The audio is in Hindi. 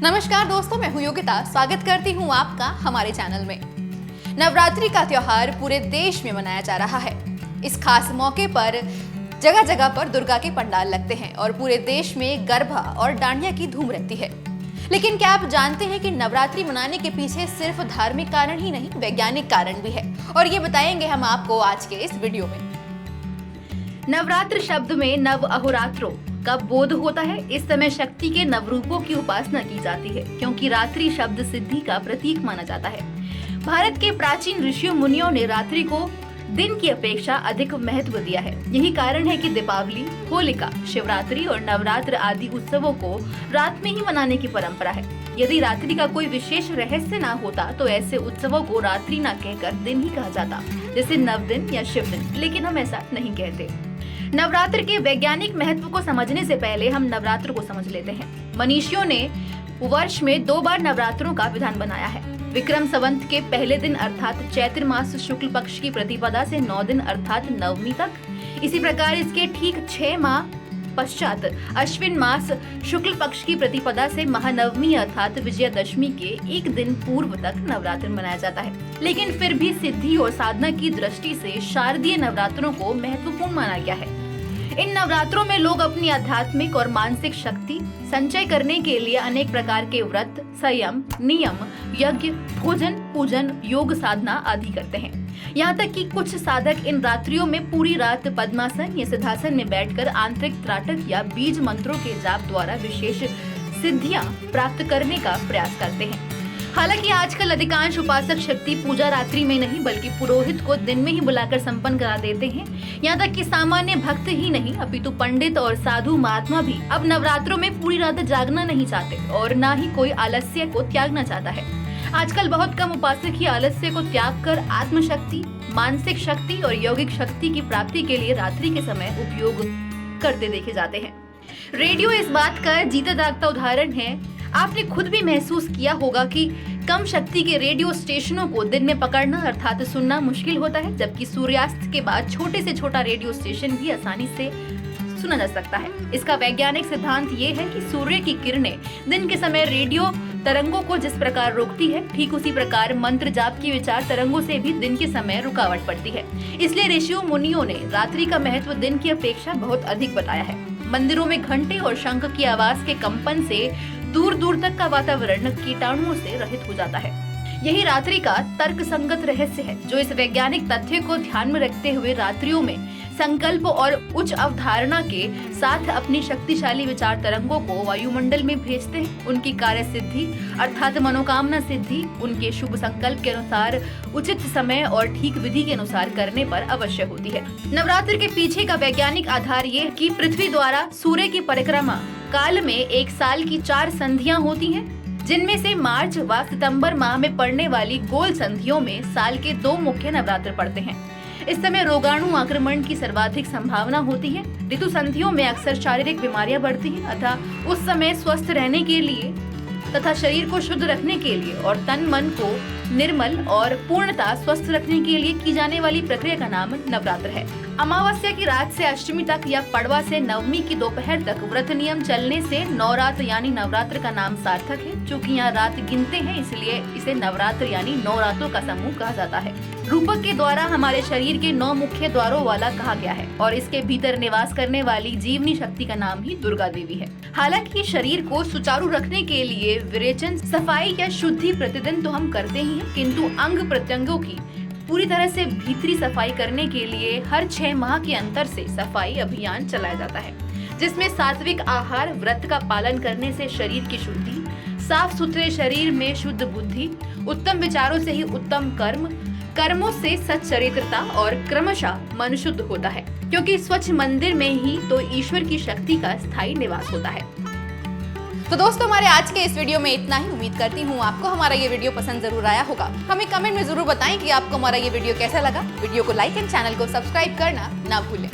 नमस्कार दोस्तों, मैं हूं योगिता। स्वागत करती हूं आपका हमारे चैनल में। नवरात्रि का त्योहार पूरे देश में मनाया जा रहा है। इस खास मौके पर जगह जगह पर दुर्गा के पंडाल लगते हैं और पूरे देश में गरबा और डांडिया की धूम रहती है। लेकिन क्या आप जानते हैं कि नवरात्रि मनाने के पीछे सिर्फ धार्मिक कारण ही नहीं, वैज्ञानिक कारण भी है, और ये बताएंगे हम आपको आज के इस वीडियो में। नवरात्र शब्द में नव अहोरात्रों का बोध होता है। इस समय शक्ति के नवरूपों की उपासना की जाती है, क्योंकि रात्रि शब्द सिद्धि का प्रतीक माना जाता है। भारत के प्राचीन ऋषियों मुनियों ने रात्रि को दिन की अपेक्षा अधिक महत्व दिया है। यही कारण है कि दीपावली, होलिका, शिवरात्रि और नवरात्र आदि उत्सवों को रात में ही मनाने की परंपरा है। यदि रात्रि का कोई विशेष रहस्य ना होता तो ऐसे उत्सवों को रात्रि न कहकर दिन ही कहा जाता, जैसे नव दिन या शिव दिन, लेकिन हम ऐसा नहीं कहते। नवरात्र के वैज्ञानिक महत्व को समझने से पहले हम नवरात्र को समझ लेते हैं। मनीषियों ने वर्ष में 2 बार नवरात्रों का विधान बनाया है। विक्रम संवत के पहले दिन अर्थात चैत्र मास शुक्ल पक्ष की प्रतिपदा से 9 दिन अर्थात नवमी तक। इसी प्रकार इसके ठीक 6 माह पश्चात अश्विन मास शुक्ल पक्ष की प्रतिपदा से महानवमी अर्थात विजयादशमी के 1 दिन पूर्व तक नवरात्र मनाया जाता है। लेकिन फिर भी सिद्धि और साधना की दृष्टि से शारदीय नवरात्रों को महत्वपूर्ण माना गया है। इन नवरात्रों में लोग अपनी आध्यात्मिक और मानसिक शक्ति संचय करने के लिए अनेक प्रकार के व्रत, संयम, नियम, यज्ञ, भोजन, पूजन, योग साधना आदि करते हैं। यहाँ तक कि कुछ साधक इन रात्रियों में पूरी रात पद्मासन या सिद्धासन में बैठकर आंतरिक त्राटक या बीज मंत्रों के जाप द्वारा विशेष सिद्धियां प्राप्त करने का प्रयास करते हैं। हालांकि आजकल अधिकांश उपासक शक्ति पूजा रात्रि में नहीं बल्कि पुरोहित को दिन में ही बुलाकर संपन्न करा देते हैं। यहाँ तक कि सामान्य भक्त ही नहीं अपितु पंडित और साधु महात्मा भी अब नवरात्रों में पूरी रात जागना नहीं चाहते और न ही कोई आलस्य को त्यागना चाहता है। आजकल बहुत कम उपासक ही आलस्य को त्याग कर आत्मशक्ति, मानसिक शक्ति और यौगिक शक्ति की प्राप्ति के लिए रात्रि के समय उपयोग करते देखे जाते हैं। रेडियो इस बात का जीता जागता उदाहरण है। आपने खुद भी महसूस किया होगा कि कम शक्ति के रेडियो स्टेशनों को दिन में पकड़ना अर्थात सुनना मुश्किल होता है, जबकि सूर्यास्त के बाद छोटे से छोटा रेडियो स्टेशन भी आसानी से सुना जा सकता है। इसका वैज्ञानिक सिद्धांत ये है कि सूर्य की किरणें दिन के समय रेडियो तरंगों को जिस प्रकार रोकती है, ठीक उसी प्रकार मंत्र जाप की विचार तरंगों से भी दिन के समय रुकावट पड़ती है। इसलिए ऋषियों मुनियों ने रात्रि का महत्व दिन की अपेक्षा बहुत अधिक बताया है। मंदिरों में घंटे और शंख की आवाज के कंपन से दूर दूर तक का वातावरण कीटाणुओं से रहित हो जाता है। यही रात्रि का तर्क संगत रहस्य है, जो इस वैज्ञानिक तथ्य को ध्यान में रखते हुए रात्रियों में संकल्प और उच्च अवधारणा के साथ अपनी शक्तिशाली विचार तरंगों को वायुमंडल में भेजते हैं। उनकी कार्य सिद्धि अर्थात मनोकामना सिद्धि उनके शुभ संकल्प के अनुसार उचित समय और ठीक विधि के अनुसार करने पर अवश्य होती है। नवरात्र के पीछे का वैज्ञानिक आधार ये कि पृथ्वी द्वारा सूर्य की परिक्रमा काल में 1 साल की 4 संधियां होती हैं, जिनमें से मार्च व सितंबर माह में पड़ने वाली गोल संधियों में साल के 2 मुख्य नवरात्र पड़ते हैं। इस समय रोगाणु आक्रमण की सर्वाधिक संभावना होती है। ऋतु संधियों में अक्सर शारीरिक बीमारियां बढ़ती हैं, अतः उस समय स्वस्थ रहने के लिए तथा शरीर को शुद्ध रखने के लिए और तन मन को निर्मल और पूर्णतः स्वस्थ रखने के लिए की जाने वाली प्रक्रिया का नाम नवरात्र है। अमावस्या की रात से अष्टमी तक या पड़वा से नवमी की दोपहर तक व्रत नियम चलने से नवरात्र यानी नवरात्र का नाम सार्थक है। चूँकि यहाँ रात गिनते हैं, इसलिए इसे नवरात्र यानी 9 रातों का समूह कहा जाता है। रूपक के द्वारा हमारे शरीर के 9 मुख्य द्वारों वाला कहा गया है और इसके भीतर निवास करने वाली जीवनी शक्ति का नाम ही दुर्गा देवी है। हालांकि शरीर को सुचारू रखने के लिए विरेचन, सफाई या शुद्धि प्रतिदिन तो हम करते ही हैं, किंतु अंग प्रत्यंगों की पूरी तरह से भीतरी सफाई करने के लिए हर 6 माह के अंतर से सफाई अभियान चलाया जाता है, जिसमें सात्विक आहार, व्रत का पालन करने से शरीर की शुद्धि, साफ सुथरे शरीर में शुद्ध बुद्धि, उत्तम विचारों से ही उत्तम कर्म, कर्मों से सच्चरित्रता और क्रमशः मन शुद्ध होता है, क्योंकि स्वच्छ मंदिर में ही तो ईश्वर की शक्ति का स्थायी निवास होता है। तो दोस्तों, हमारे आज के इस वीडियो में इतना ही। उम्मीद करती हूँ आपको हमारा ये वीडियो पसंद जरूर आया होगा। हमें कमेंट में जरूर बताएं कि आपको हमारा ये वीडियो कैसा लगा। वीडियो को लाइक एंड चैनल को सब्सक्राइब करना ना भूलें।